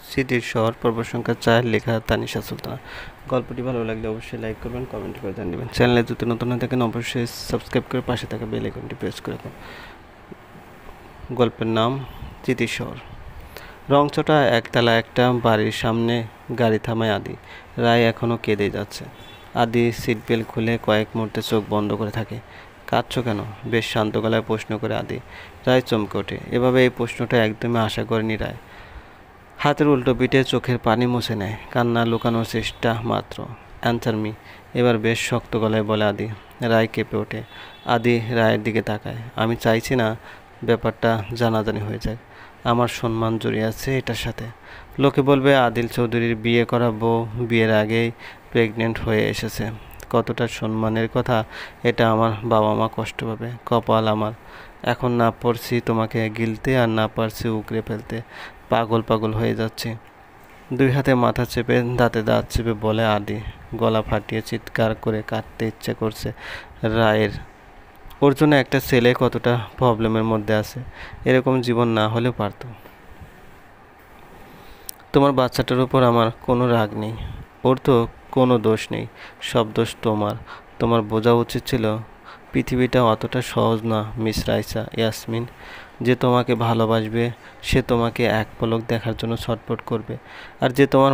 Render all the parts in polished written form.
স্মৃতির শহর পর্ব সংখ্যা 4, লেখা তানিশা সুলতানা। গল্পটি ভালো লাগলে অবশ্যই লাইক করবেন, কমেন্ট করে জানিয়ে চ্যানেলে যদি নতুন হয়ে থাকেন অবশ্যই সাবস্ক্রাইব করে পাশে থাকা বেল আইকনটি প্রেস করে রাখুন। গল্পের নাম স্মৃতির শহর। রংচটা একতলা একটা বাড়ির সামনে গাড়ি থামায় আদি। রায় এখনও কেঁদে যাচ্ছে। আদি সিট বেল্ট খুলে কয়েক মুহূর্তে চোখ বন্ধ করে থাকে। কাঁদছো কেন? বেশ শান্ত গলায় প্রশ্ন করে আদি। রায় চমকে ওঠে। এভাবে এই প্রশ্নটা একদমই আশা করেনি রায়। হাতের উল্টো পিঠে চোখের পানি মুছে নেয়। কান্না লুকানোর চেষ্টা মাত্র। অ্যান্সার মি, এবার বেশ শক্ত গলায় বলে আদি। রায় কেঁপে ওঠে। আদি রায়ের দিকে তাকায়। আমি চাইছি না ব্যাপারটা জানাজানি হয়ে যায়। আমার সম্মান জড়িয়ে আছে এটার সাথে। লোকে বলবে আদিল চৌধুরীর বিয়ে করা বউ বিয়ের আগেই প্রেগনেন্ট হয়ে এসেছে। কতটা সম্মানের কথা এটা। আমার বাবা মা কষ্ট পাবে। কপাল আমার। এখন না পারছি তোমাকে গিলতে আর না পারছি উকড়ে ফেলতে। পাগল পাগল হয়ে যাচ্ছে। দুই হাতে মাথা চেপে দাঁতে দাঁত চেপে বলে আদি। গলা ফাটিয়ে চিৎকার করে কাঁদতে ইচ্ছে করছে রায়ের। ওর জন্য একটা ছেলে কতটা প্রবলেমের মধ্যে আছে। এরকম জীবন না হলেও পারত। তোমার বাচ্চাটার উপর আমার কোনো রাগ নেই। ওর তো কোনো দোষ নেই। সব দোষ তোমার। তোমার বোঝা উচিত ছিল পৃথিবীটা অতটা সহজ না মিস রাইসা ইয়াসমিন। যে তোমাকে ভালোবাসবে সে তোমাকে এক পলক দেখার জন্য ছটফট করবে। আর যে তোমার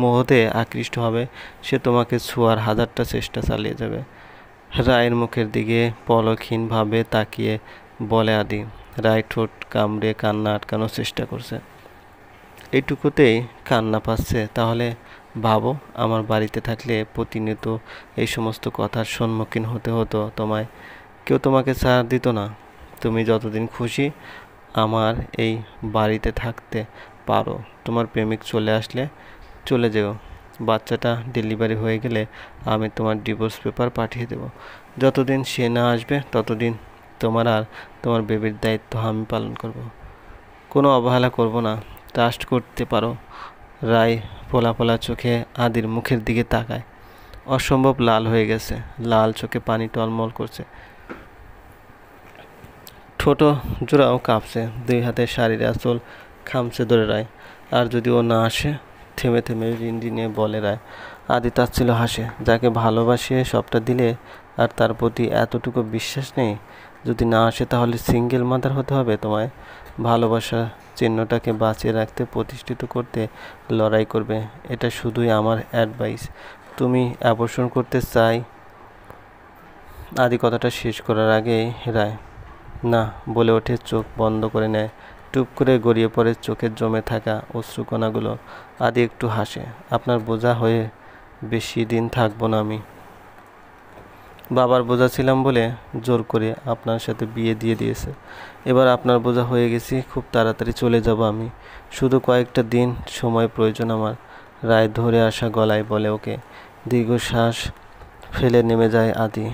মোহতে আকৃষ্ট হবে সে তোমাকে ছোঁয়ার হাজারটা চেষ্টা চালিয়ে যাবে। রায়ের মুখের দিকে পলকহীনভাবে তাকিয়ে বলে আদি। রায় ঠোঁট কামড়ে কান্না আটকানোর চেষ্টা করছে। এইটুকুতেই কান্না পাচ্ছে? তাহলে ভাবো, আমার বাড়িতে থাকলে প্রতিনিয়ত এই সমস্ত কথার সম্মুখীন হতে হতো তোমায়। কেউ তোমাকে ছাড় দিত না। তুমি যতদিন খুশি আমার এই বাড়িতে থাকতে পারো। তোমার প্রেমিক চলে আসলে চলে যেও। বাচ্চাটা ডেলিভারি হয়ে গেলে আমি তোমার ডিভোর্স পেপার পাঠিয়ে দেব। যতদিন সে না আসবে ততদিন তোমার আর তোমার বেবির দায়িত্ব আমি পালন করব। কোনো অবহেলা করব না। ট্রাস্ট করতে পারো। রায় ফোলা ফোলা চোখে আদির মুখের দিকে তাকায়। অসম্ভব লাল হয়ে গেছে। লাল চোখে পানি টলমল করছে। ছোট জোড়াও কাঁপছে। দুই হাতে শাড়ির আঁচল খামচে ধরে রায়। আর যদি ও না আসে? থেমে থেমে রিনরিনে বলে রায়। আদি তাচ্ছিল হাসে। যাকে ভালোবাসিয়ে সবটা দিলে আর তার প্রতি এতটুকু বিশ্বাস নেই? যদি না আসে তাহলে সিঙ্গেল মাদার হতে হবে তোমায়। ভালোবাসা চিহ্নটাকে বাঁচিয়ে রাখতে, প্রতিষ্ঠিত করতে লড়াই করবে। এটা শুধুই আমার অ্যাডভাইস। তুমি অ্যাবর্শন করতে চাই? আদি কথাটা শেষ করার আগেই রায় না বলে ওঠে, চোখ বন্ধ করে নেয়। টুপ করে গড়িয়ে পড়ে চোখে জমে থাকা অশ্রুকণাগুলো। আদি একটু হাসে। আপনার বোঝা হয়ে বেশি দিন থাকবো না আমি। বাবার বোঝা ছিলাম বলে জোর করে আপনার সাথে বিয়ে দিয়ে দিয়েছে। এবার আপনার বোঝা হয়ে গেছি। খুব তাড়াতাড়ি চলে যাব আমি। শুধু কয়েকটা দিন সময় প্রয়োজন আমার। রায় ধরে আসা গলায় বলে ওকে। দীর্ঘশ্বাস ফেলে নেমে যায় আদি।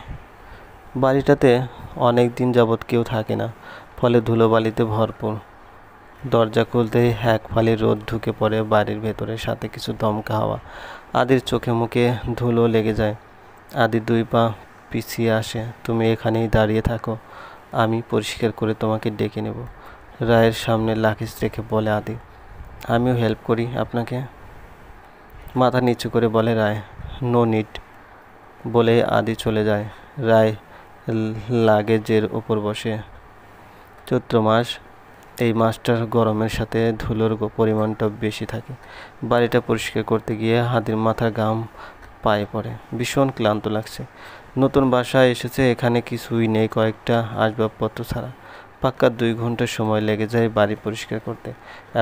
বাড়িটাতে অনেক দিন যাবৎ কেউ থাকে না, ফলে ধুলোবালিতে ভরপুর। দরজা খুলতেই এক ফালি রোদ ঢুকে পড়ে বাড়ির ভেতরে, সাথে কিছু দমকা হাওয়া। আদির চোখে মুখে ধুলো লেগে যায়। আদি দুই পা পিছিয়ে আসে। তুমি এখানেই দাঁড়িয়ে থাকো, আমি পরিষ্কার করে তোমাকে ডেকে নেব। রায়ের সামনে লাকিজ রেখে বলে আদি। আমিও হেল্প করি আপনাকে। মাথা নিচু করে বলে রায়। নো নিড বলে আদি চলে যায়। রায় লাগেজের ওপর বসে। চৈত্র মাস। এই মাসটার গরমের সাথে ধুলোর পরিমাণটা বেশি থাকে। বাড়িটা পরিষ্কার করতে গিয়ে হাদির মাথার ঘাম পায়ে পড়ে। ভীষণ ক্লান্ত লাগছে। নতুন বাসায় এসেছে, এখানে কিছুই নেই কয়েকটা আসবাবপত্র ছাড়া। পাক্কা 2 ঘন্টা সময় লেগে যায় বাড়ি পরিষ্কার করতে।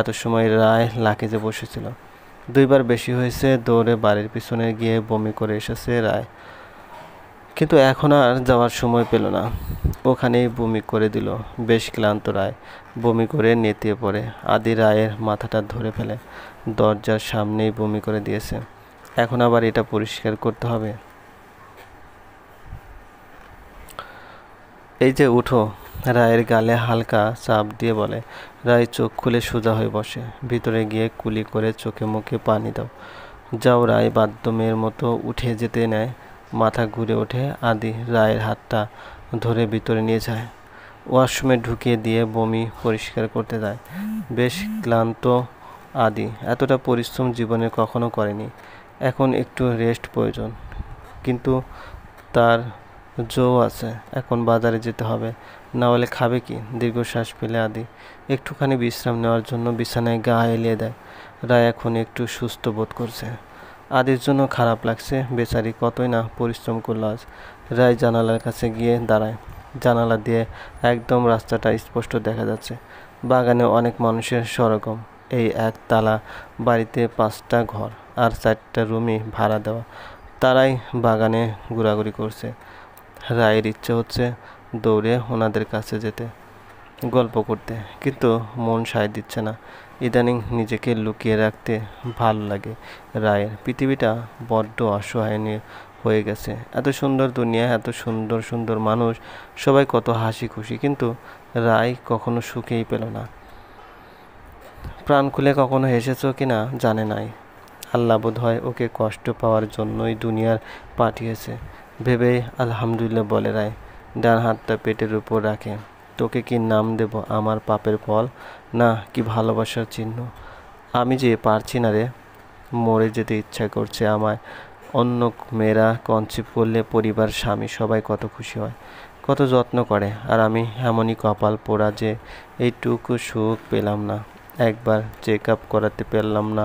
এত সময় রায় লাগেজে বসেছিল। 2বার বেশি হয়েছে। দৌড়ে বাড়ির পিছনে গিয়ে বমি করে এসেছে রায়। কিন্তু এখন আর যাওয়ার সময় পেল না। ওখানেই বমি করে দিল। বেশ ক্লান্ত রায় বমি করে নেতিয়ে পড়ে। আদি রায়ের মাথাটা ধরে ফেলে। দরজার সামনেই বমি করে দিয়েছে। এখন আবার এটা পরিষ্কার করতে হবে। এই যে উঠো। রায়ের গালে হালকা চাপ দিয়ে বলে। রায় চোখ খুলে সোজা হয়ে বসে। ভিতরে গিয়ে কুলি করে চোখে মুখে পানি দাও। যাও। রায় বাধ্য মেয়ের মতো উঠে যেতে নেয়। মাথা ঘুরে ওঠে। আদি রায়ের হাতটা ধরে ভিতরে নিয়ে যায়। ওয়াশরুমে ঢুকিয়ে দিয়ে বমি পরিষ্কার করতে যায়। বেশ ক্লান্ত আদি, এতটা পরিশ্রম জীবনে কখনো করেনি। এখন একটু রেস্ট প্রয়োজন, কিন্তু তার জো আছে, এখন বাজারে যেতে হবে, না হলে খাবে কি? দীর্ঘশ্বাস ফেলে আদি একটুখানি বিশ্রাম নেওয়ার জন্য বিছানায় গা এলিয়ে দেয়। রায় এখন একটু সুস্থ বোধ করছে। আদির জন্য খারাপ লাগছে, বেচারি কতই না পরিশ্রম করলো আজ। রায় জানালার কাছে গিয়ে দাঁড়ায়। জানালা দিয়ে একদম রাস্তাটা স্পষ্ট দেখা যাচ্ছে। বাগানে অনেক মানুষের সরগম। এই একতলা বাড়িতে 5টা ঘর আর 4টা রুমই ভাড়া দেওয়া। তারাই বাগানে ঘোরাঘুরি করছে। রায়ের ইচ্ছে হচ্ছে দৌড়ে ওনাদের কাছে যেতে, গল্প করতে, কিন্তু মন সায় দিচ্ছে না। ইদানিং নিজেকে লুকিয়ে রাখতে ভালো লাগে রায়ের। পৃথিবীটা বড্ড অসহায় হয়ে গেছে। এত সুন্দর দুনিয়া, এত সুন্দর সুন্দর মানুষ, সবাই কত হাসি খুশি, কিন্তু রায় কখনো সুখেই পেল না। প্রাণ খুলে কখনো হেসেছ কিনা জানে নাই। আল্লাহ বোধহয় ওকে কষ্ট পাওয়ার জন্যই দুনিয়ার পাঠিয়েছে ভেবে আলহামদুলিল্লাহ বলে রায়। ডান হাতটা পেটের উপর রাখে। তোকে কি নাম দেব? আমার পাপের ফল, না কি ভালোবাসার চিহ্ন? আমি যে পারছি না রে, মরে যেতে ইচ্ছা করছে আমায়। অন্য মেয়েরা কনসিভ করলে পরিবার, স্বামী সবাই কত খুশি হয়, কত যত্ন করে, আর আমি এমনই কপাল পোড়া যে এইটুকু সুখ পেলাম না, একবার চেক আপ করাতে পারলাম না।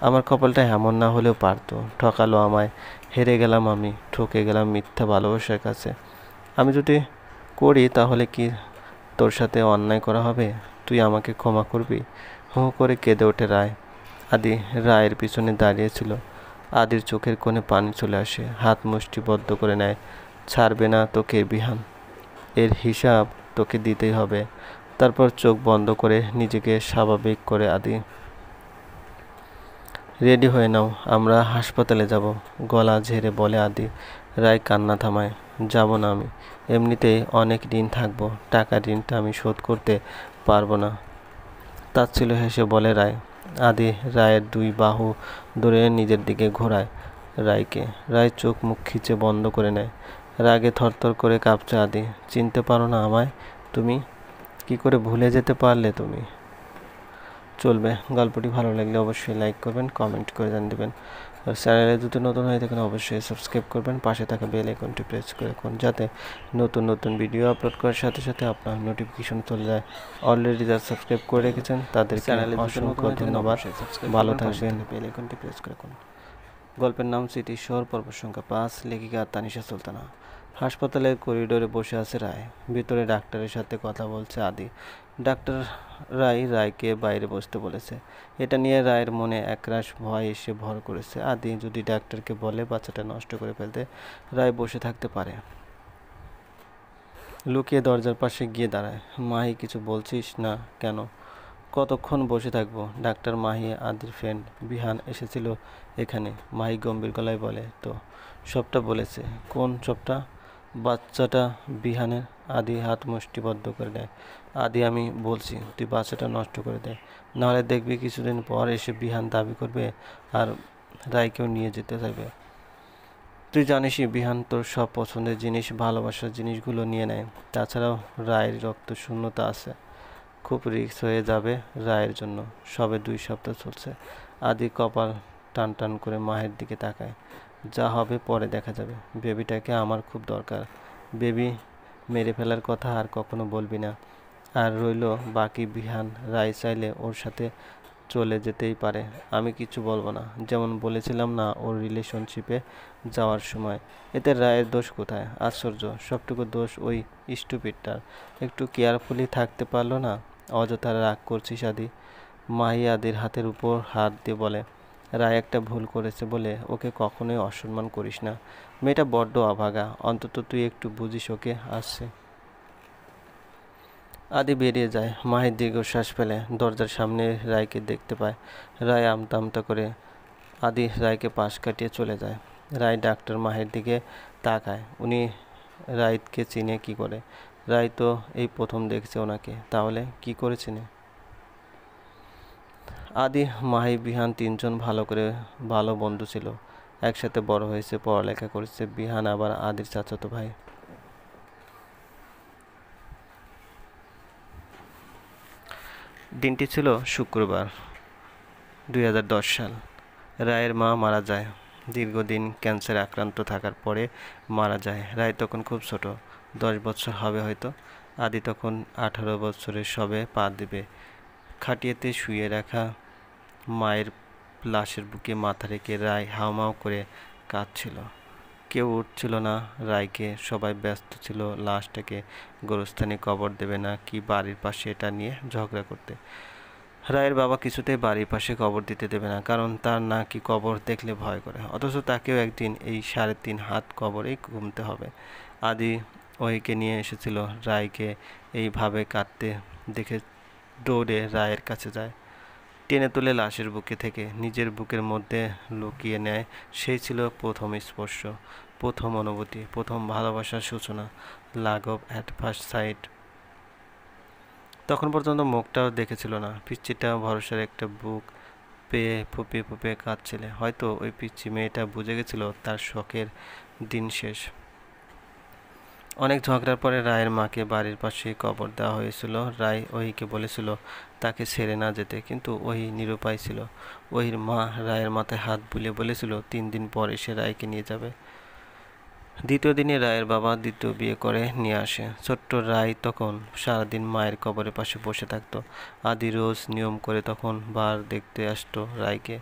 আমার কপালটা এমন না হলেও পারতো। ঠকালো আমায়, হেরে গেলাম আমি, ঠকে গেলাম মিথ্যা ভালোবাসার কাছে। আমি যদি করি তাহলে কি তোর সাথে অন্যায় করা হবে? তুই আমাকে ক্ষমা করবি? হু করে কেঁদে ওঠে রায়। আদি রায়ের পিছনে দাঁড়িয়েছিল। আদির চোখের কোণে পানি চলে আসে, হাত মুষ্টিবদ্ধ করে নেয়। ছাড়বে না তোকে বিহান, এর হিসাব তোকে দিতেই হবে। তারপর চোখ বন্ধ করে নিজেকে স্বাভাবিক করে আদি, রেডি হয়ে নাও, আমরা হাসপাতালে যাব, গলা ঝেড়ে বলে আদি। রায় কান্না থামায়। যাব না আমি, এমনিতেই অনেক ঋণ থাকবো, টাকার ঋণটা আমি শোধ করতে পারবো না, তাচ্ছিল্য হেসে বলে রায়। আদি রায়ের 2 বাহু ধরে নিজের দিকে ঘোরায় রায়কে। রায় চোখ মুখ খিচে বন্ধ করে নেয়। রাগে থরথর করে কাঁপছে আদি। চিনতে পারো না আমায় তুমি? কি করে ভুলে যেতে পারলে তুমি? চলবে। গল্পটি ভালো লাগলে অবশ্যই লাইক করবেন, কমেন্ট করে জানিয়ে দেবেন। আর চ্যানেলে যদি নতুন হয়ে থাকেন অবশ্যই সাবস্ক্রাইব করবেন, পাশে থাকা বেল আইকনটি প্রেস করে রাখুন যাতে নতুন নতুন ভিডিও আপলোড করার সাথে সাথে আপনার নোটিফিকেশন চলে যায়। অলরেডি যারা সাবস্ক্রাইব করে রেখেছেন তাদেরকে অসংখ্য ধন্যবাদ। ভালো থাকবেন। বেল আইকনটি প্রেস করে রাখুন। গল্পের নাম স্মৃতি শহর, পর্ব সংখ্যা 5, লেখিকা তানিশা সুলতানা। হাসপাতালের করিডোরে বসে আছে রায়। ভিতরে ডাক্তারের সাথে কথা বলছে আদি। ডাক্তার রায়কে বাইরে বসতে বলেছে। এটা নিয়ে রায়ের মনে একরাশ ভয় এসে ভর করেছে। আদি যদি ডাক্তারকে বলে বাচ্চাটা নষ্ট করে ফেলতে, রায় বসে থাকতে পারে। লুকিয়ে দরজার পাশে গিয়ে দাঁড়ায়। মাহি, কিছু বলছিস না কেন? কতক্ষণ বসে থাকবো? ডাক্তার মাহি আদির ফ্রেন্ড বিহান এসেছিল এখানে। মাহি গম্ভীর গলায় বলে। তো সবটা বলেছে? কোন সবটা? বাচ্চাটা বিহানের। আদি হাত মুষ্টিবদ্ধ করে দেয়। আদি, আমি বলছি তুই বাচ্চাটা নষ্ট করে দে, নাহলে দেখবি কিছুদিন পর এসে বিহান দাবি করবে আর রায়কেও নিয়ে যেতে চাইবে। তুই জানিসই বিহান তোর সব পছন্দের জিনিস, ভালোবাসার জিনিসগুলো নিয়ে নেয়। তাছাড়াও রায়ের রক্ত শূন্যতা আছে, খুব রিস্ক হয়ে যাবে রায়ের জন্য। সবে 2 সপ্তাহ চলছে। আদি কপাল টান টান করে মায়ের দিকে তাকায়। যা হবে পরে দেখা যাবে। বেবিটাকে আমার খুব দরকার। বেবি মেরে ফেলার কথা আর কখনো বলবি না। আর রইল বাকি, বিহান রায় চাইলে ওর সাথে চলে যেতেই পারে, আমি কিছু বলবো না। যেমন বলেছিলাম না ওর রিলেশনশিপে যাওয়ার সময়। এতে রায়ের দোষ কোথায়? আশ্চর্য, সবটুকু দোষ ওই স্টুপিডটার। একটু কেয়ারফুলি থাকতে পারলো না। অযথা রাগ করছিস আদি। মাহি আদির হাতের উপর হাত দিয়ে বলে। রায় একটা ভুল করেছে বলে ওকে কখনোই অসম্মান করিস না। মেয়েটা বড্ড অভাগা, অন্তত তুই একটু বুঝিস ওকে। আসছে। আদি বেরিয়ে যায়। মাহি দীর্ঘশ্বাস ফেলে। দরজার সামনে রায়কে দেখতে পায়। রায় আমতা আমতা করে আদি রায়কে পাশ কাটিয়ে চলে যায়। রায় ডাক্তার মাহির দিকে তাকায়। উনি রায়কে চিনে কি করে? রায় তো এই প্রথম দেখছে ওনাকে। তাহলে কি করে চিনে? আদি, মাহি, বিহান 3 জন ভালো বন্ধু ছিল। একসাথে বড় হয়েছে, পড়ালেখা করেছে। বিহান আবার আদির চাচাতো ভাই। দিনটি ছিল শুক্রবার, 2010 সাল। রায়ের মা মারা যায়। দীর্ঘদিন ক্যান্সারে আক্রান্ত থাকার পরে মারা যায়। রায় তখন খুব ছোট, 10 বছর হবে হয়তো। আদি তখন 18 বছরে সবে পা দেবে। খাটিয়াতে শুয়ে রাখা মায়ের লাশের বুকে মাথা রেখে রায় হাউমাউ করে কাঁদছিল। কেউ উঠছিল না রায়কে, সবাই ব্যস্ত ছিল লাশটাকে গোরস্থানে কবর দেবে না কি বাড়ির পাশে এটা নিয়ে ঝগড়া করতে। রায়ের বাবা কিছুতেই বাড়ির পাশে কবর দিতে দেবে না, কারণ তার নাকি কবর দেখলে ভয় করে। অথচ তাকেও একদিন এই 3.5 হাত কবরেই ঘুমতে হবে। আদি ওইকে নিয়ে এসেছিল। রায়কে এইভাবে কাঁদতে দেখে দৌড়ে রায়ের কাছে যায়, টেনে তুলে লাশের বুকে থেকে নিজের বুকের মধ্যে লুকিয়ে নেয়। সেই ছিল প্রথম স্পর্শ, প্রথম অনুভূতি, প্রথম ভালোবাসার সূচনা, লাভ অ্যাট ফার্স্ট সাইট। তখন পর্যন্ত মুখটাও দেখেছিল না। পিচ্চিটা ভরসার একটা বুক পেয়ে ফুপিয়ে ফুপিয়ে কাঁদছিলে। হয়তো ওই পিচ্চি মেয়েটা বুঝে গেছিল তার শখের দিন শেষ। অনেক ঝগড়ার পরে রায়ের মাকে বাড়ির পাশে কবর দেওয়া হয়েছিল। রায় ওহিকে বলেছিল তাকে ছেড়ে না যেতে, কিন্তু ওহি নিরুপায় ছিল। ওহির মা রায়ের মাথায় হাত বুলিয়ে বলেছিল 3 দিন পর এসে রায়কে নিয়ে যাবে। দ্বিতীয় দিনে রায়ের বাবা দ্বিতীয় বিয়ে করে নিয়ে আসে। ছোট্ট রায় তখন সারাদিন মায়ের কবরের পাশে বসে থাকতো। আদি রোজ নিয়ম করে তখন বার দেখতে আসতো রায়কে।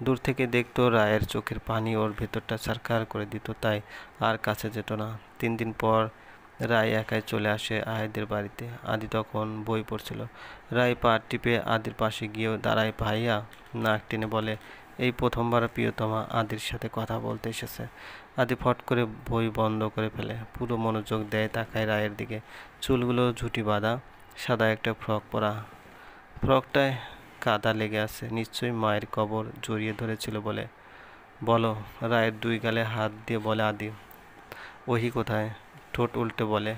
দূর থেকে দেখতো রায়ের চোখের পানি ওর ভেতরটা ছারখার করে দিত, তাই আর কাছে যেত না। 3 দিন পর রায় একাই চলে আসে আহেদের বাড়িতে। আদি তখন বই পড়ছিল। রায় পা টিপে আদির পাশে গিয়ে দাঁড়ায়। ভাইয়া নাক টেনে বলে, এই প্রথমবার প্রিয়তমা আদির সাথে কথা বলতে এসেছে। আদি ফট করে বই বন্ধ করে ফেলে, পুরো মনোযোগ দেয়, তাকায় রায়ের দিকে। চুলগুলো ঝুঁটি বাঁধা, সাদা একটা ফ্রক পরা। ফ্রকটায় কাদা লেগে আছে, নিশ্চয়ই মায়ের কবর জড়িয়ে ধরেছিল বলে। বলো। রায়ের 2 গালে হাত দিয়ে বলে আদি। ওহি কোথায়? ঠোঁট উল্টে বলে,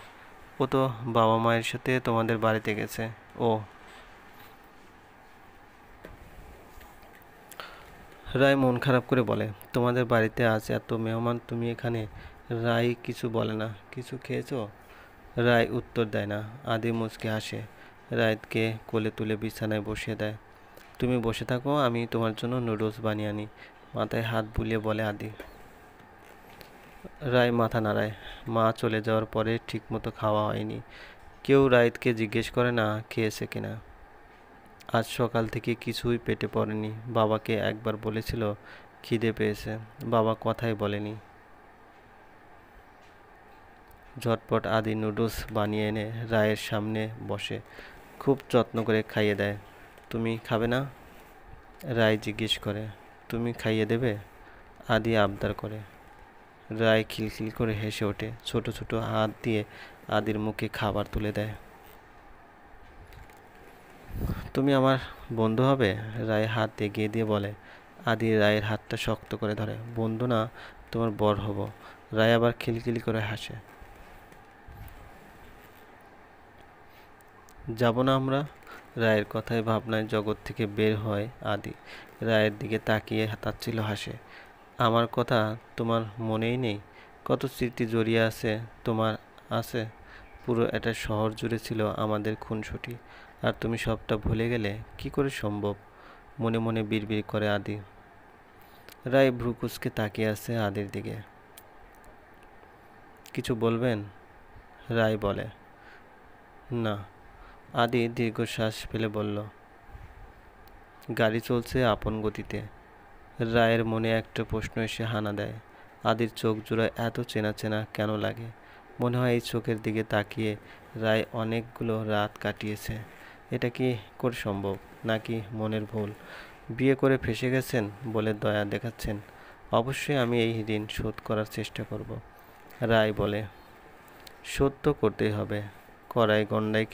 ও তো বাবা মায়ের সাথে তোমাদের বাড়িতে গেছে। ও। রায় মন খারাপ করে বলে, তোমাদের বাড়িতে আজ এত মেহমান, তুমি এখানে? রায় কিছু বলে না। কিছু খেয়েছো? রায় উত্তর দেয় না। আদি মুচকে হাসে, রায়কে কোলে তুলে বিছানায় বসিয়ে দেয়। তুমি বসে থাকো, আমি তোমার জন্য নুডলস বানিয়ে আনি। মাথায় হাত বুলিয়ে বলে আদি। রায় মাথা নাড়ায়। মা চলে যাওয়ার পরে ঠিকমতো খাওয়া হয়নি। কেউ রায়কে জিজ্ঞেস করে না খেয়েছে কিনা। আজ সকাল থেকে কিছুই পেটে পড়েনি। বাবাকে একবার বলেছিল খিদে পেয়েছে, বাবা কথাই বলেনি। ঝটপট আদি নুডলস বানিয়ে এনে রায়ের সামনে বসে, খুব যত্ন করে খাইয়ে দেয়। তুমি খাবে না? রায় জিজ্ঞেস করে। তুমি খাইয়ে দেবে? আদি আবদার করে। রায় খিলখিল করে হেসে ওঠে, ছোট ছোট হাত দিয়ে আদির মুখে খাবার তুলে দেয়। তুমি আমার বন্ধু হবে? রায় হাত এগিয়ে দিয়ে বলে। আদি রায়ের হাতটা শক্ত করে ধরে। বন্ধু না, তোমার বর হব। রায় আবার খিলখিলি করে হাসে। যাব না আমরা? রায়ের কথায় ভাবনায় জগৎ থেকে বের হয় আদি। রায়ের দিকে তাকিয়ে তাচ্ছিল হাসে। আমার কথা তোমার মনেই নেই? কত স্মৃতি জড়িয়ে আছে তোমার। আছে, পুরো একটা শহর জুড়ে ছিল আমাদের খুনসুটি, আর তুমি সবটা ভুলে গেলে? কি করে সম্ভব? মনে মনে বিড়বিড় করে আদি। রায় ভ্রু কুঁচকে তাকিয়ে আছে আদির দিকে। কিছু বলবেন? রায় বলে। না। আদি দীর্ঘশ্বাস ফেলে বলল, গাড়ি চলছে আপন গতিতে। রায়ের মনে একটা প্রশ্ন এসে হানা দেয়। আদির চোখ জোড়ায় এত চেনা চেনা কেন লাগে? মনে হয় এই চোখের দিকে তাকিয়ে রায় অনেকগুলো রাত কাটিয়েছে। এটা কি করে সম্ভব? নাকি মনের ভুল? বিয়ে করে ফেঁসে গেছেন বলে দয়া দেখাচ্ছেন? অবশ্যই আমি এই ঋণ শোধ করার চেষ্টা করব। রায় বলে, শোধ তো করতেই হবে। কড়াই গন্ডায়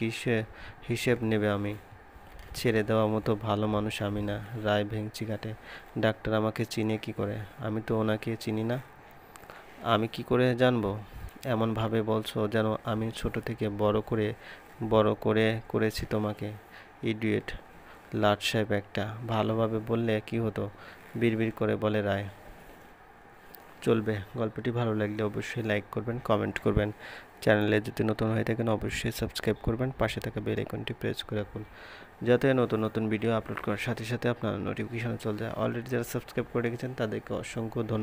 হিসেব নেবে আমি? ছেড়ে দেওয়ার মতো ভালো মানুষ আমি না। রায় ভেঙচি কাটে। ডাক্তার আমাকে চিনে কি করে? আমি তো ওনাকে চিনি না। আমি কি করে জানবো? এমনভাবে বলছো যেন আমি ছোট থেকে বড় করে করেছি তোমাকে। ইডিয়েট, লাট সাহেব একটা। ভালোভাবে বললে কি হতো? বিড়বিড় করে বলে রায়। চলবে। গল্পটি ভালো লাগলে অবশ্যই লাইক করবেন, কমেন্ট করবেন। চ্যানেলে যদি নতুন হয়ে থাকেন অবশ্যই সাবস্ক্রাইব করবেন, পাশে থাকা বেল আইকনটি প্রেস করে রাখুন। যাতে নতুন নতুন ভিডিও আপলোড করার সাথে সাথে আপনার নোটিফিকেশনে চলে যায়। অলরেডি যারা সাবস্ক্রাইব করে রেখেছেন তাদেরকে অসংখ্য ধন্যবাদ।